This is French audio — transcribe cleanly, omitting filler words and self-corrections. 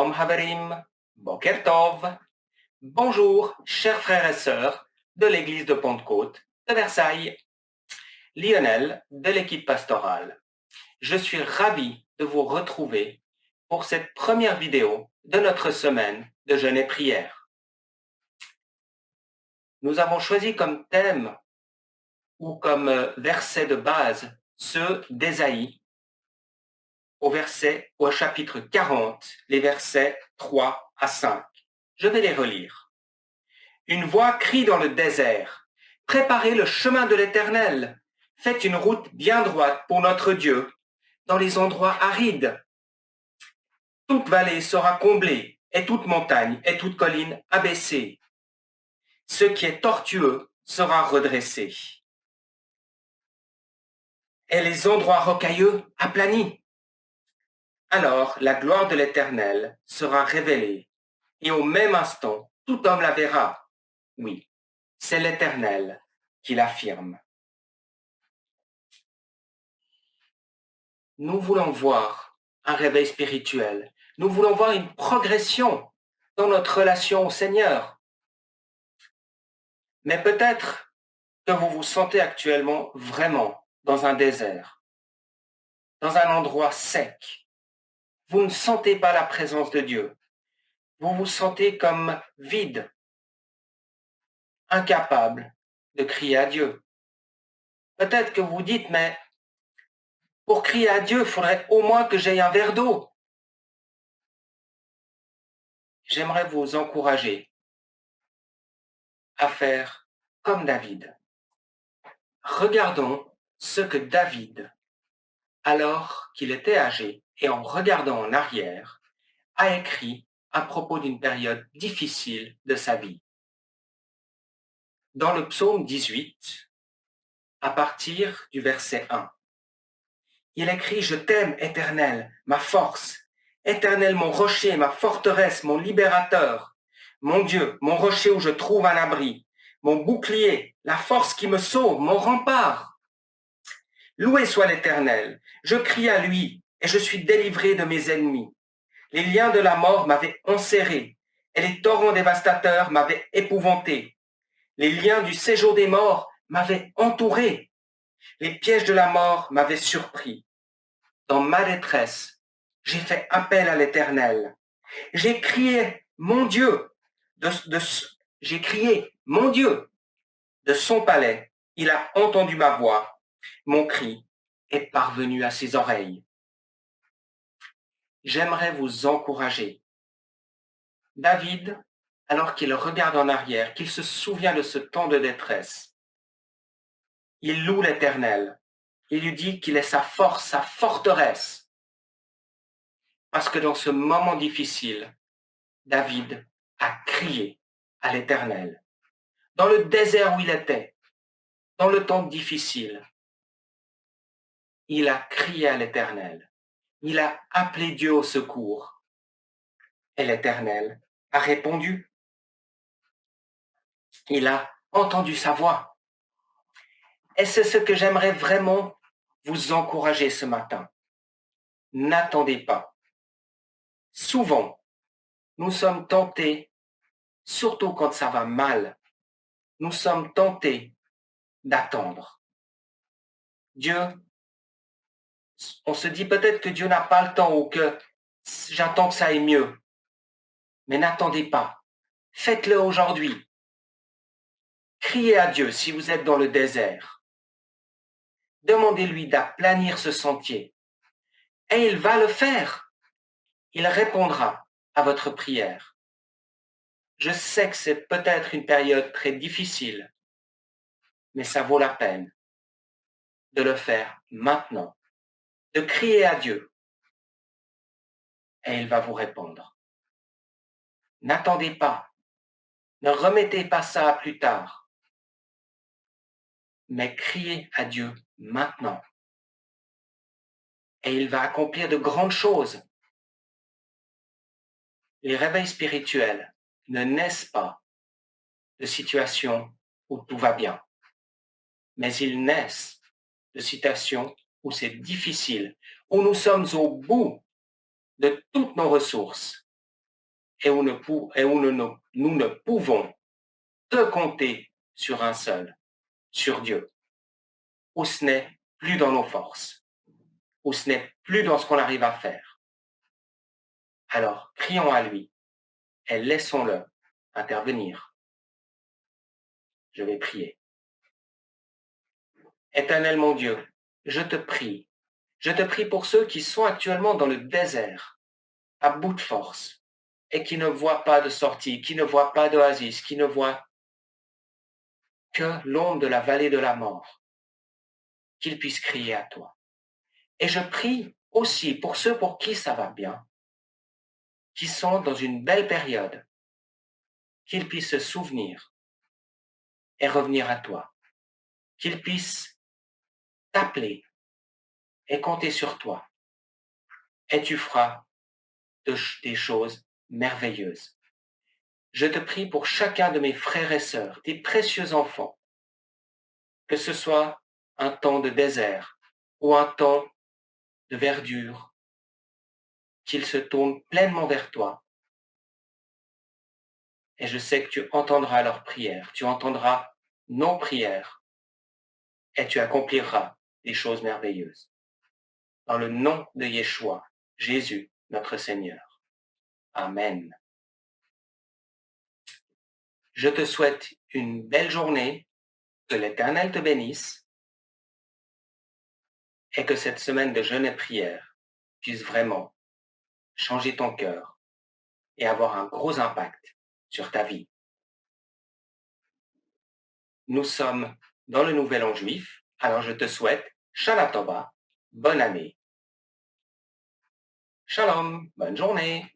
Shalom Haverim, Boker Tov. Bonjour, chers frères et sœurs de l'église de Pentecôte de Versailles. Lionel de l'équipe pastorale. Je suis ravi de vous retrouver pour cette première vidéo de notre semaine de jeûne et prière. Nous avons choisi comme thème ou comme verset de base ceux d'Ésaïe au chapitre 40, les versets 3 à 5. Je vais les relire. Une voix crie dans le désert. Préparez le chemin de l'Éternel. Faites une route bien droite pour notre Dieu, dans les endroits arides. Toute vallée sera comblée, et toute montagne et toute colline abaissée. Ce qui est tortueux sera redressé. Et les endroits rocailleux aplanis. Alors la gloire de l'Éternel sera révélée, et au même instant, tout homme la verra. Oui, c'est l'Éternel qui l'affirme. Nous voulons voir un réveil spirituel. Nous voulons voir une progression dans notre relation au Seigneur. Mais peut-être que vous vous sentez actuellement vraiment dans un désert, dans un endroit sec. Vous ne sentez pas la présence de Dieu. Vous vous sentez comme vide, incapable de crier à Dieu. Peut-être que vous dites, mais pour crier à Dieu, il faudrait au moins que j'aie un verre d'eau. J'aimerais vous encourager à faire comme David. Regardons ce que David, alors qu'il était âgé et en regardant en arrière, a écrit à propos d'une période difficile de sa vie. Dans le psaume 18, à partir du verset 1, il écrit « Je t'aime, Éternel, ma force, Éternel, mon rocher, ma forteresse, mon libérateur, mon Dieu, mon rocher où je trouve un abri, mon bouclier, la force qui me sauve, mon rempart. Loué soit l'Éternel, je crie à lui et je suis délivré de mes ennemis. Les liens de la mort m'avaient enserré et les torrents dévastateurs m'avaient épouvanté. Les liens du séjour des morts m'avaient entouré. Les pièges de la mort m'avaient surpris. Dans ma détresse, j'ai fait appel à l'Éternel. J'ai crié, mon Dieu, j'ai crié, mon Dieu, de son palais. Il a entendu ma voix. Mon cri est parvenu à ses oreilles. J'aimerais vous encourager. David, alors qu'il regarde en arrière, qu'il se souvient de ce temps de détresse, il loue l'Éternel. Il lui dit qu'il est sa force, sa forteresse. Parce que dans ce moment difficile, David a crié à l'Éternel. Dans le désert où il était, dans le temps difficile, il a crié à l'Éternel. Il a appelé Dieu au secours. Et l'Éternel a répondu. Il a entendu sa voix. Et c'est ce que j'aimerais vraiment vous encourager ce matin. N'attendez pas. Souvent, nous sommes tentés, surtout quand ça va mal, nous sommes tentés d'attendre. Dieu, on se dit peut-être que Dieu n'a pas le temps ou que j'attends que ça aille mieux. Mais n'attendez pas. Faites-le aujourd'hui. Criez à Dieu si vous êtes dans le désert. Demandez-lui d'aplanir ce sentier. Et il va le faire. Il répondra à votre prière. Je sais que c'est peut-être une période très difficile, mais ça vaut la peine de le faire maintenant, de crier à Dieu, et il va vous répondre. N'attendez pas, ne remettez pas ça à plus tard, mais criez à Dieu maintenant, et il va accomplir de grandes choses. Les réveils spirituels ne naissent pas de situations où tout va bien, mais ils naissent de situations où c'est difficile, où nous sommes au bout de toutes nos ressources. et où, nous ne pouvons que compter sur un seul, sur Dieu, où ce n'est plus dans nos forces, où ce n'est plus dans ce qu'on arrive à faire. Alors, crions à lui et laissons-le intervenir. Je vais prier. Éternel mon Dieu, je te prie pour ceux qui sont actuellement dans le désert, à bout de force, et qui ne voient pas de sortie, qui ne voient pas d'oasis, qui ne voient que l'ombre de la vallée de la mort, qu'ils puissent crier à toi. Et je prie aussi pour ceux pour qui ça va bien, qui sont dans une belle période, qu'ils puissent se souvenir et revenir à toi, qu'ils puissent t'appeler et compter sur toi, et tu feras des choses merveilleuses. Je te prie pour chacun de mes frères et sœurs, tes précieux enfants, que ce soit un temps de désert ou un temps de verdure, qu'ils se tournent pleinement vers toi. Et je sais que tu entendras leurs prières, tu entendras nos prières et tu accompliras des choses merveilleuses. Dans le nom de Yeshua, Jésus, notre Seigneur. Amen. Je te souhaite une belle journée, que l'Éternel te bénisse et que cette semaine de jeûne et prière puisse vraiment changer ton cœur et avoir un gros impact sur ta vie. Nous sommes dans le Nouvel An juif, alors je te souhaite Shana Tova, bonne année. Shalom, bonne journée.